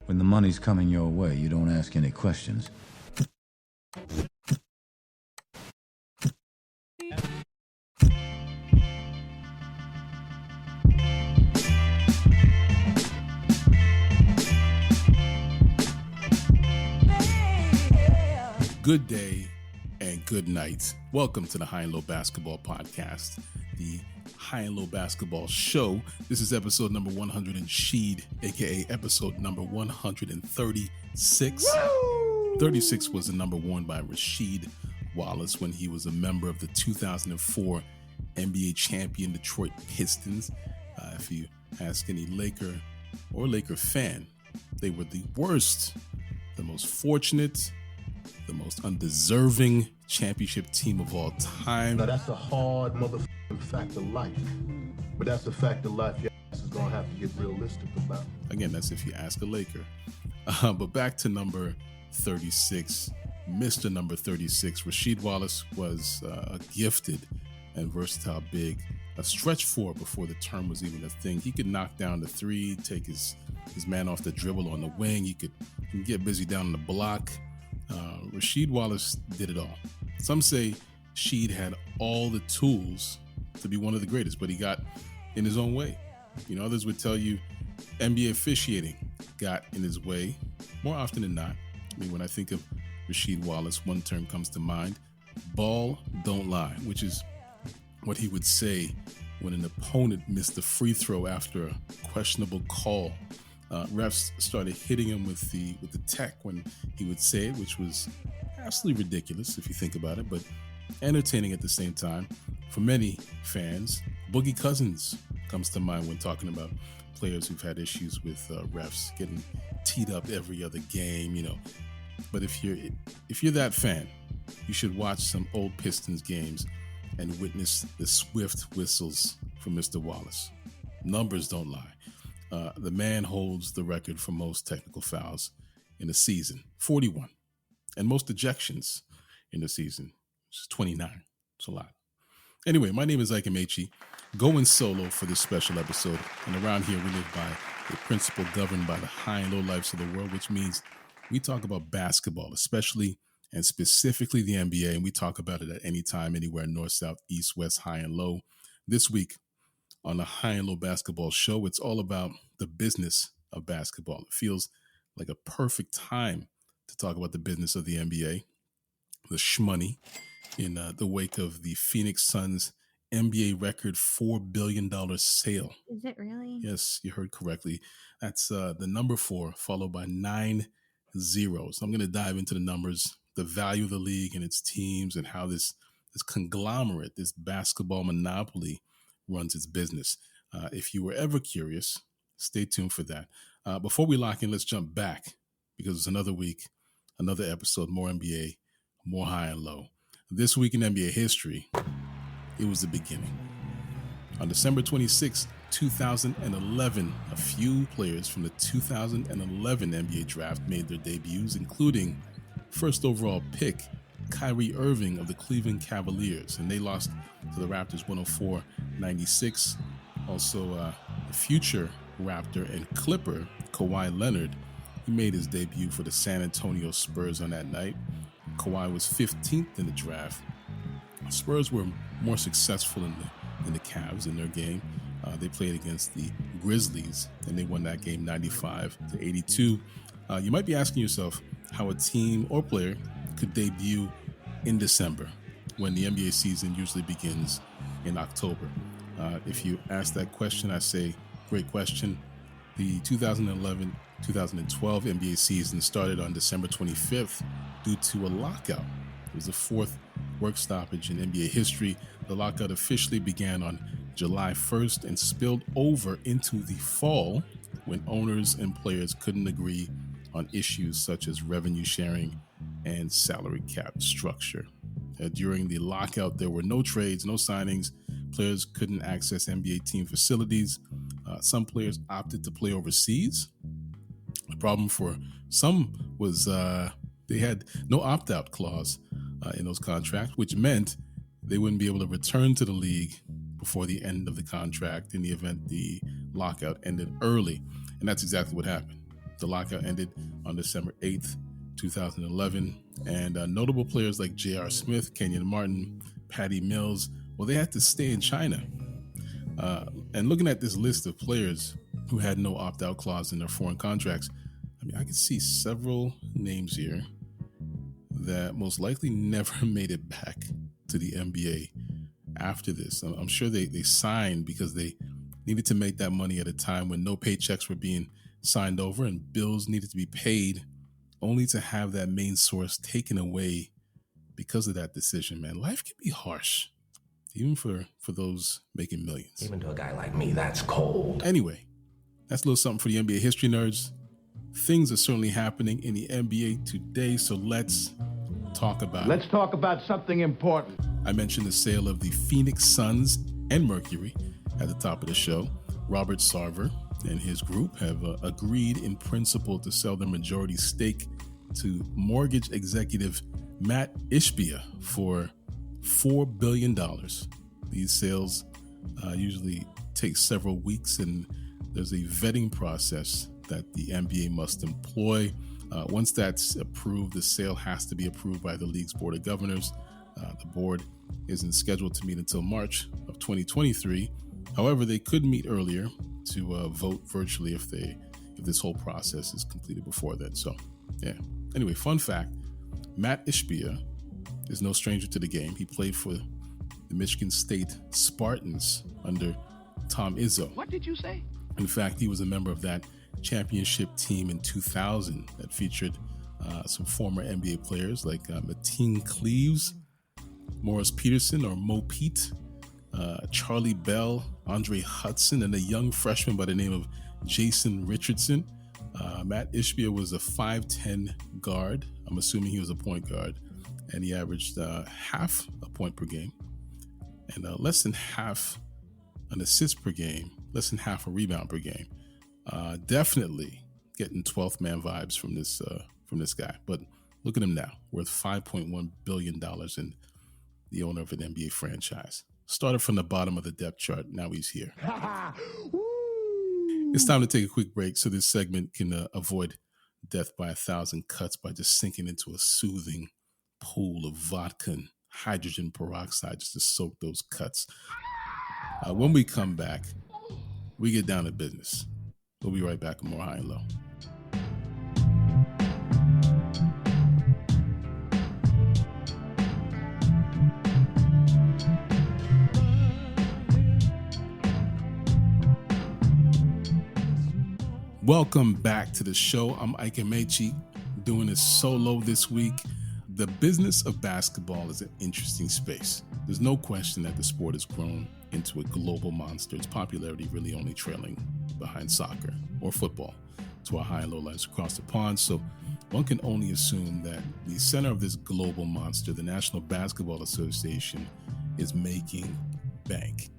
When the money's coming your way, you don't ask any questions. Good day and good night. Welcome to the High and Low Basketball Podcast, the High and Low Basketball Show. This is episode number 100 and Sheed, aka episode number 136. 36 was the number worn by Rasheed Wallace when he was a member of the 2004 NBA champion Detroit Pistons. If you ask any Laker or Laker fan, they were the worst, the most fortunate, the most undeserving championship team of all time. Now that's a hard motherfucking fact of life. But that's a fact of life your ass is gonna have to get realistic about. Again, that's if you ask a Laker. But back to number 36, Mr. Number 36. Rasheed Wallace was a gifted and versatile big, a stretch four before the term was even a thing. He could knock down the three, take his man off the dribble on the wing. He could get busy down on the block. Rasheed Wallace did it all. Some say Sheed had all the tools to be one of the greatest, but he got in his own way. Others would tell you NBA officiating got in his way more often than not. When I think of Rasheed Wallace, one term comes to mind: ball don't lie, which is what he would say when an opponent missed a free throw after a questionable call. Refs started hitting him with the tech when he would say it, which was absolutely ridiculous if you think about it, but entertaining at the same time. For many fans, Boogie Cousins comes to mind when talking about players who've had issues with refs getting teed up every other game, But if you're that fan, you should watch some old Pistons games and witness the swift whistles from Mr. Wallace. Numbers don't lie. The man holds the record for most technical fouls in a season, 41, and most ejections in a season, which is 29. It's a lot. Anyway, my name is Ike Amaechi, going solo for this special episode. And around here, we live by a principle governed by the high and low lives of the world, which means we talk about basketball, especially and specifically the NBA, and we talk about it at any time, anywhere, north, south, east, west, high and low. This week, on the High and Low Basketball Show, it's all about the business of basketball. It feels like a perfect time to talk about the business of the NBA, the shmoney, in the wake of the Phoenix Suns NBA record $4 billion sale. Is it really? Yes, you heard correctly. That's the number 4, followed by 9 zeros. So I'm going to dive into the numbers, the value of the league and its teams, and how this conglomerate, this basketball monopoly, runs its business. If you were ever curious, stay tuned for that. Before we lock in, let's jump back because it's another week, another episode, more NBA, more high and low. This week in NBA history, it was the beginning. On December 26, 2011, a few players from the 2011 NBA draft made their debuts, including first overall pick Kyrie Irving of the Cleveland Cavaliers, and they lost to the Raptors 104-96. Also, a future Raptor and Clipper, Kawhi Leonard, he made his debut for the San Antonio Spurs on that night. Kawhi was 15th in the draft. Spurs were more successful in the Cavs in their game. They played against the Grizzlies, and they won that game 95-82. You might be asking yourself how a team or player could debut in December when the NBA season usually begins in October. If you ask that question, I say, great question. The 2011-2012 NBA season started on December 25th due to a lockout. It was the 4th work stoppage in NBA history. The lockout officially began on July 1st and spilled over into the fall when owners and players couldn't agree on issues such as revenue sharing and salary cap structure. During the lockout, there were no trades, no signings. Players couldn't access NBA team facilities. Some players opted to play overseas. The problem for some was they had no opt-out clause in those contracts, which meant they wouldn't be able to return to the league before the end of the contract in the event the lockout ended early. And that's exactly what happened. The lockout ended on December 8th, 2011. And notable players like J.R. Smith, Kenyon Martin, Patty Mills, well, they had to stay in China. And looking at this list of players who had no opt-out clause in their foreign contracts, I mean, I can see several names here that most likely never made it back to the NBA after this. I'm sure they signed because they needed to make that money at a time when no paychecks were being signed over and bills needed to be paid, only to have that main source taken away because of that decision, man. Life can be harsh, even for those making millions. Even to a guy like me, that's cold. Anyway, that's a little something for the NBA history nerds. Things are certainly happening in the NBA today, so let's talk about it. Let's talk about something important. I mentioned the sale of the Phoenix Suns and Mercury at the top of the show. Robert Sarver and his group have agreed in principle to sell their majority stake to mortgage executive Matt Ishbia for $4 billion. These sales usually take several weeks, and there's a vetting process that the NBA must employ. Once that's approved, the sale has to be approved by the league's board of governors. The board isn't scheduled to meet until March of 2023. However, they could meet earlier to vote virtually if this whole process is completed before that. So, yeah. Anyway, fun fact, Matt Ishbia is no stranger to the game. He played for the Michigan State Spartans under Tom Izzo. What did you say? In fact, he was a member of that championship team in 2000 that featured some former NBA players like Mateen Cleaves, Morris Peterson or Mo Pete, Charlie Bell, Andre Hudson, and a young freshman by the name of Jason Richardson. Matt Ishbia was a 5'10 guard. I'm assuming he was a point guard, and he averaged half a point per game and less than half an assist per game, less than half a rebound per game. Definitely getting 12th man vibes from this guy. But look at him now, worth $5.1 billion and the owner of an NBA franchise. Started from the bottom of the depth chart. Now he's here. It's time to take a quick break so this segment can avoid death by 1,000 cuts by just sinking into a soothing pool of vodka and hydrogen peroxide just to soak those cuts. When we come back, we get down to business. We'll be right back with more High and Low. Welcome back to the show. I'm Ike Amaechi, doing this solo this week. The business of basketball is an interesting space. There's no question that the sport has grown into a global monster, its popularity really only trailing behind soccer or football to our high and low lives across the pond. So one can only assume that the center of this global monster, the National Basketball Association, is making bank.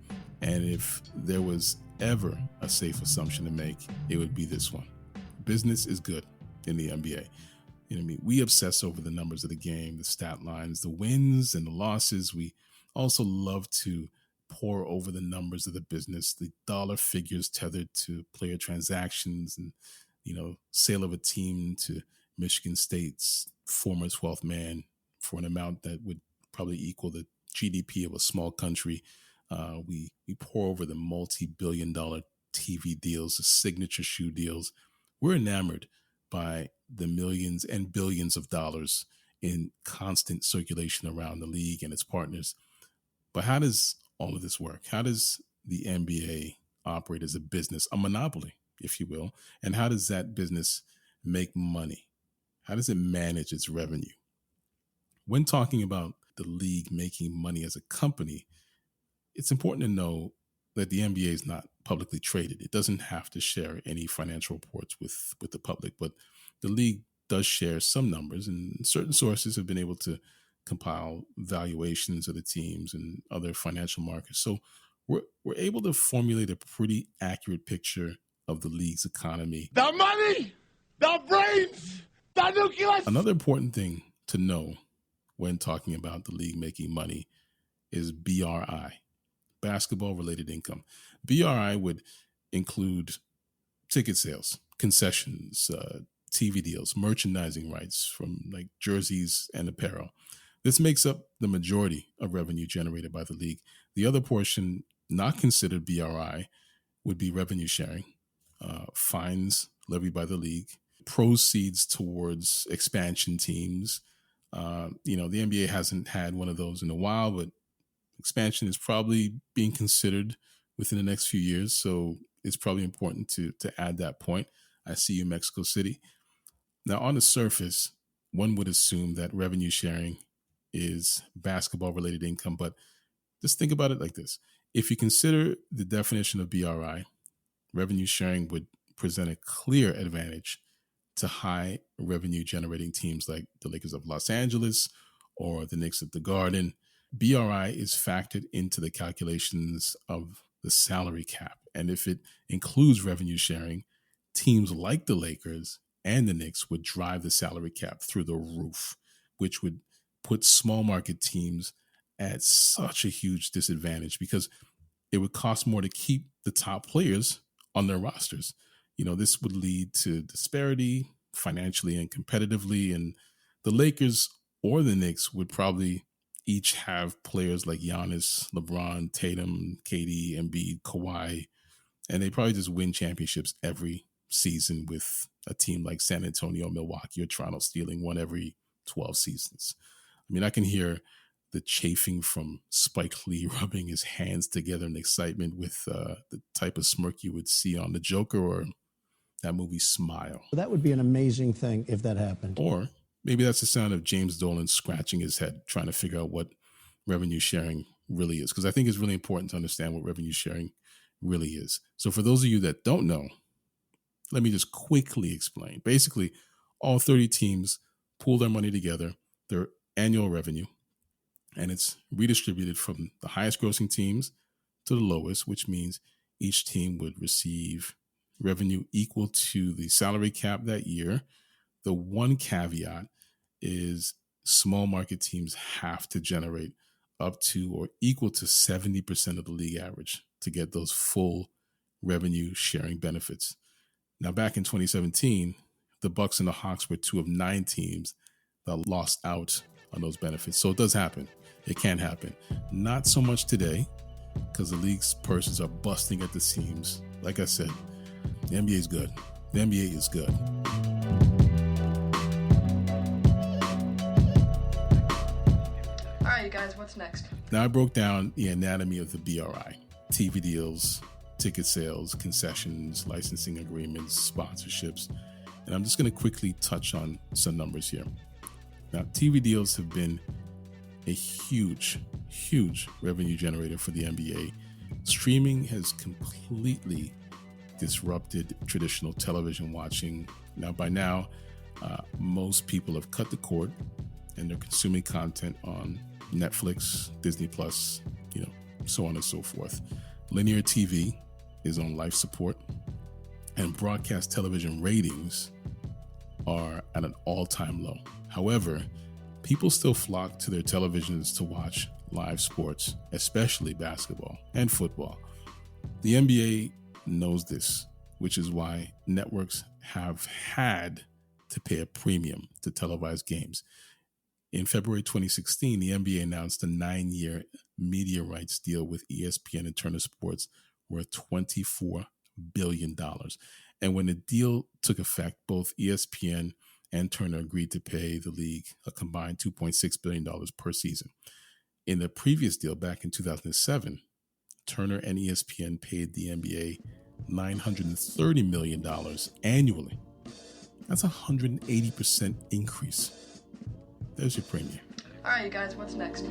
And if there was ever a safe assumption to make, it would be this one. Business is good in the NBA. You know what I mean? We obsess over the numbers of the game, the stat lines, the wins and the losses. We also love to pore over the numbers of the business, the dollar figures tethered to player transactions and, sale of a team to Michigan State's former 12th man for an amount that would probably equal the GDP of a small country. We pour over the multi-billion-dollar TV deals, the signature shoe deals. We're enamored by the millions and billions of dollars in constant circulation around the league and its partners. But how does all of this work? How does the NBA operate as a business, a monopoly, if you will? And how does that business make money? How does it manage its revenue? When talking about the league making money as a company, it's important to know that the NBA is not publicly traded. It doesn't have to share any financial reports with the public, but the league does share some numbers, and certain sources have been able to compile valuations of the teams and other financial markets. So we're able to formulate a pretty accurate picture of the league's economy. The money, the brains, the nucleus. Another important thing to know when talking about the league making money is BRI, basketball related income. BRI would include ticket sales, concessions, TV deals, merchandising rights from like jerseys and apparel. This makes up the majority of revenue generated by the league. The other portion, not considered BRI, would be revenue sharing, fines levied by the league, proceeds towards expansion teams. The NBA hasn't had one of those in a while, but expansion is probably being considered within the next few years. So it's probably important to add that point. I see you, Mexico City. Now, on the surface, one would assume that revenue sharing is basketball related income, but just think about it like this. If you consider the definition of BRI, revenue sharing would present a clear advantage to high revenue generating teams like the Lakers of Los Angeles or the Knicks at the Garden. BRI is factored into the calculations of the salary cap. And if it includes revenue sharing, teams like the Lakers and the Knicks would drive the salary cap through the roof, which would put small market teams at such a huge disadvantage because it would cost more to keep the top players on their rosters. This would lead to disparity financially and competitively. And the Lakers or the Knicks would probably each have players like Giannis, LeBron, Tatum, KD, Embiid, Kawhi, and they probably just win championships every season with a team like San Antonio, Milwaukee, or Toronto stealing one every 12 seasons. I mean, I can hear the chafing from Spike Lee rubbing his hands together in excitement with the type of smirk you would see on the Joker or that movie Smile. That would be an amazing thing if that happened. Or maybe that's the sound of James Dolan scratching his head, trying to figure out what revenue sharing really is. Because I think it's really important to understand what revenue sharing really is. So for those of you that don't know, let me just quickly explain. Basically, all 30 teams pool their money together, their annual revenue, and it's redistributed from the highest grossing teams to the lowest, which means each team would receive revenue equal to the salary cap that year. The one caveat is small market teams have to generate up to or equal to 70% of the league average to get those full revenue sharing benefits. Now, back in 2017, the Bucks and the Hawks were two of 9 teams that lost out on those benefits. So it does happen. It can happen. Not so much today because the league's purses are busting at the seams. Like I said, the NBA is good. The NBA is good. All right, you guys, what's next? Now I broke down the anatomy of the BRI. TV deals, ticket sales, concessions, licensing agreements, sponsorships. And I'm just going to quickly touch on some numbers here. Now, TV deals have been a huge revenue generator for the NBA. Streaming has completely disrupted traditional television watching. Now, by now, most people have cut the cord and they're consuming content on Netflix, Disney Plus, so on and so forth. Linear TV is on life support, and broadcast television ratings are at an all-time low. However, people still flock to their televisions to watch live sports, especially basketball and football. The NBA knows this, which is why networks have had to pay a premium to televise games. In February 2016, the NBA announced a 9-year media rights deal with ESPN and Turner Sports worth $24 billion. And when the deal took effect, both ESPN and Turner agreed to pay the league a combined $2.6 billion per season. In the previous deal back in 2007, Turner and ESPN paid the NBA $930 million annually. That's a 180% increase. There's your premium. All right, you guys, what's next?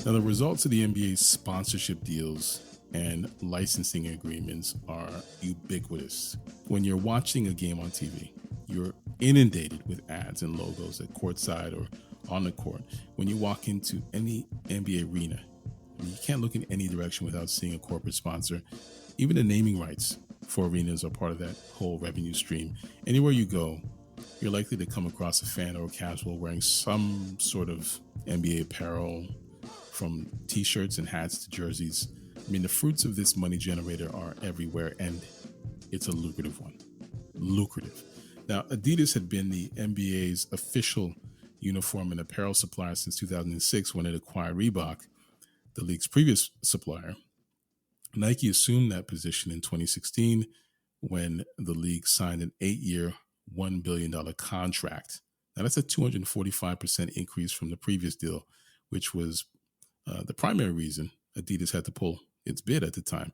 Now, the results of the NBA's sponsorship deals and licensing agreements are ubiquitous. When you're watching a game on TV, you're inundated with ads and logos at courtside or on the court. When you walk into any NBA arena, you can't look in any direction without seeing a corporate sponsor. Even the naming rights for arenas are part of that whole revenue stream. Anywhere you go, you're likely to come across a fan or a casual wearing some sort of NBA apparel, from t-shirts and hats to jerseys. I mean, the fruits of this money generator are everywhere, and it's a lucrative one. Lucrative. Now, Adidas had been the NBA's official uniform and apparel supplier since 2006 when it acquired Reebok, the league's previous supplier. Nike assumed that position in 2016 when the league signed an 8-year, $1 billion contract. Now, that's a 245% increase from the previous deal, which was the primary reason Adidas had to pull its bid at the time.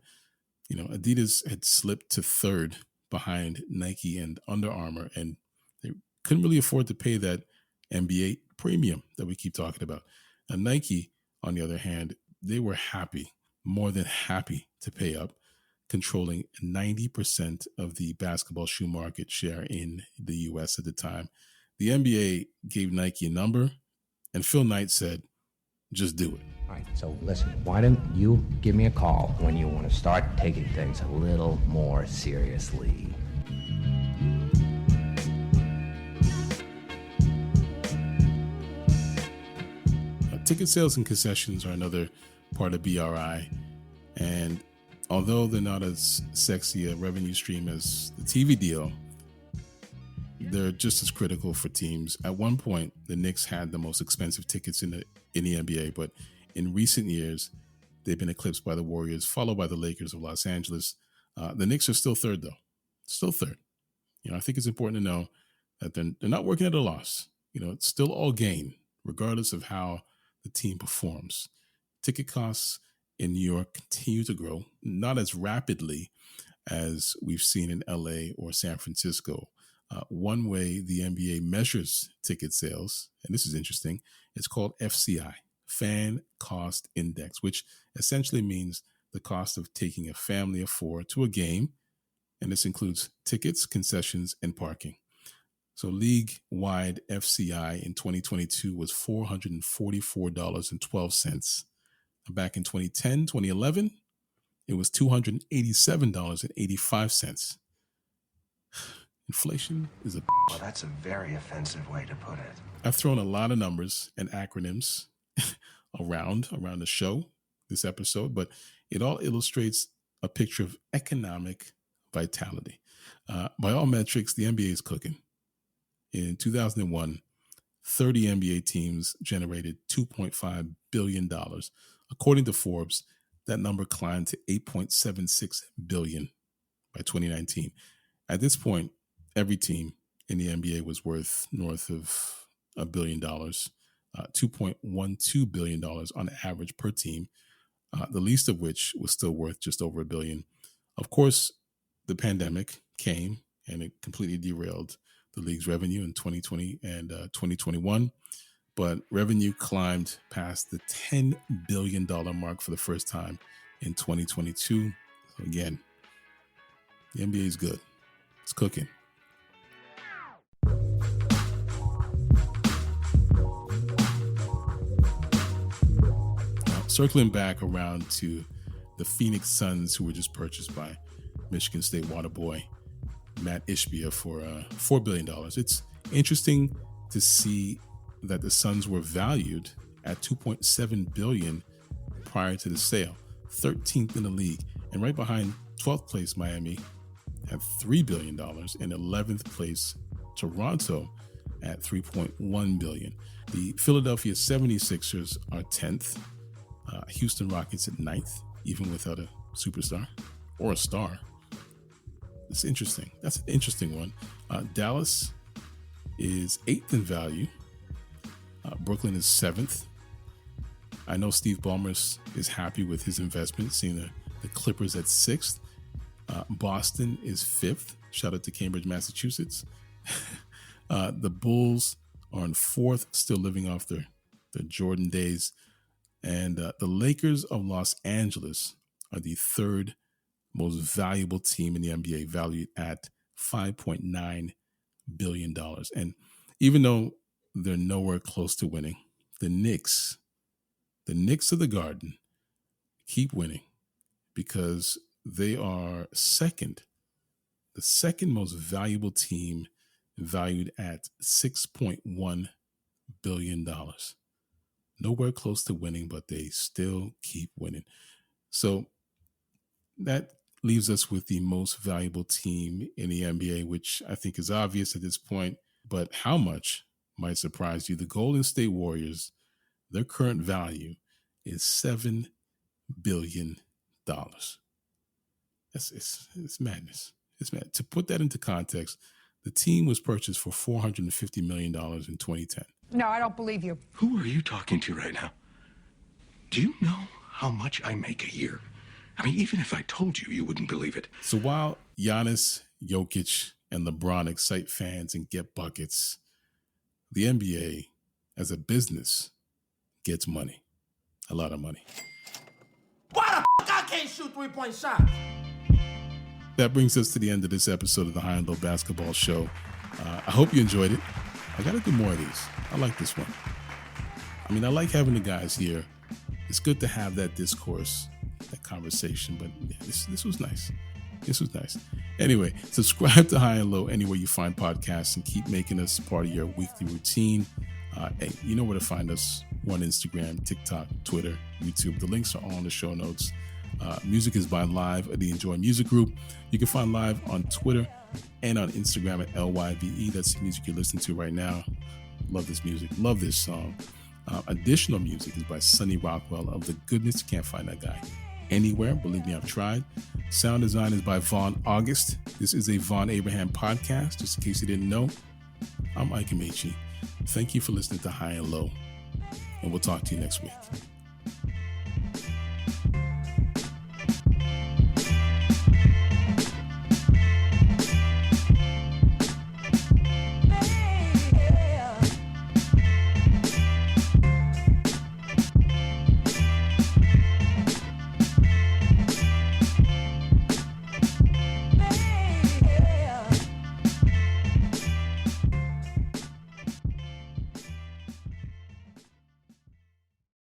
You know, Adidas had slipped to third behind Nike and Under Armour, and they couldn't really afford to pay that NBA premium that we keep talking about. Now, Nike, on the other hand, they were happy, more than happy to pay up, controlling 90% of the basketball shoe market share in the US at the time. The NBA gave Nike a number, and Phil Knight said, just do it. All right, so listen, why don't you give me a call when you want to start taking things a little more seriously? Ticket sales and concessions are another part of BRI, and although they're not as sexy a revenue stream as the TV deal, they're just as critical for teams. At one point, the Knicks had the most expensive tickets in the NBA, but in recent years, they've been eclipsed by the Warriors, followed by the Lakers of Los Angeles. The Knicks are still third, though. Still third. You know, I think it's important to know that they're not working at a loss. You know, it's still all gain, regardless of how the team performs. Ticket costs in New York continue to grow, not as rapidly as we've seen in LA or San Francisco. One way the NBA measures ticket sales, and this is interesting, it's called FCI, Fan Cost Index, which essentially means the cost of taking a family of four to a game, and this includes tickets, concessions, and parking. So league-wide FCI in 2022 was $444.12. Back in 2010, 2011, it was $287.85. Inflation is a bitch. Well, that's a very offensive way to put it. I've thrown a lot of numbers and acronyms around the show, this episode, but it all illustrates a picture of economic vitality. By all metrics, the NBA is cooking. In 2001, 30 NBA teams generated $2.5 billion. According to Forbes, that number climbed to $8.76 billion by 2019. At this point, every team in the NBA was worth north of $1 billion, $2.12 billion on average per team, the least of which was still worth just over $1 billion. Of course, the pandemic came and it completely derailed the league's revenue in 2020 and 2021, but revenue climbed past the $10 billion mark for the first time in 2022. So again, the NBA is good. It's cooking. Now, circling back around to the Phoenix Suns, who were just purchased by Michigan State water boy Matt Ishbia for $4 billion. It's interesting to see that the Suns were valued at $2.7 billion prior to the sale, 13th in the league, and right behind 12th place Miami at $3 billion, and 11th place Toronto at $3.1 billion. The Philadelphia 76ers are 10th, Houston Rockets at 9th, even without a superstar or a star. It's interesting. That's an interesting one. Dallas is 8th in value. Brooklyn is 7th. I know Steve Ballmer is happy with his investment, seeing the Clippers at 6th. Boston is 5th. Shout out to Cambridge, Massachusetts. The Bulls are in 4th, still living off their Jordan days. And the Lakers of Los Angeles are the 3rd most valuable team in the NBA, valued at $5.9 billion. And even though they're nowhere close to winning, the Knicks of the Garden keep winning because they are 2nd the second most valuable team, valued at $6.1 billion. Nowhere close to winning, but they still keep winning. So that leaves us with the most valuable team in the NBA, which I think is obvious at this point. But how much might surprise you? The Golden State Warriors, their current value is $7 billion. It's madness. It's mad. To put that into context, the team was purchased for $450 million in 2010. No, I don't believe you. Who are you talking to right now? Do you know how much I make a year? I mean, even if I told you, you wouldn't believe it. So while Giannis, Jokic, and LeBron excite fans and get buckets, the NBA, as a business, gets money. A lot of money. Why the f*** I can't shoot three-point shots? That brings us to the end of this episode of the High and Low Basketball Show. I hope you enjoyed it. I got to do more of these. I like this one. I mean, I like having the guys here. It's good to have that discourse, that conversation, but yeah, this was nice. This was nice. Anyway, subscribe to High and Low anywhere you find podcasts and keep making us part of your weekly routine. Hey, you know where to find us. We're on Instagram, TikTok, Twitter, YouTube. The links are all in the show notes. Music is by Live at the Enjoy Music Group. You can find Live on Twitter and on Instagram at LYVE. That's the music you're listening to right now. Love this music. Love this song. Additional music is by Sonny Rockwell of The Goodness. You can't find that guy anywhere. Believe me, I've tried. Sound design is by Vonn+Abrahamm. This is a Vonn+Abrahamm podcast, just in case you didn't know. I'm Ike Amaechi. Thank you for listening to High and Low, and we'll talk to you next week.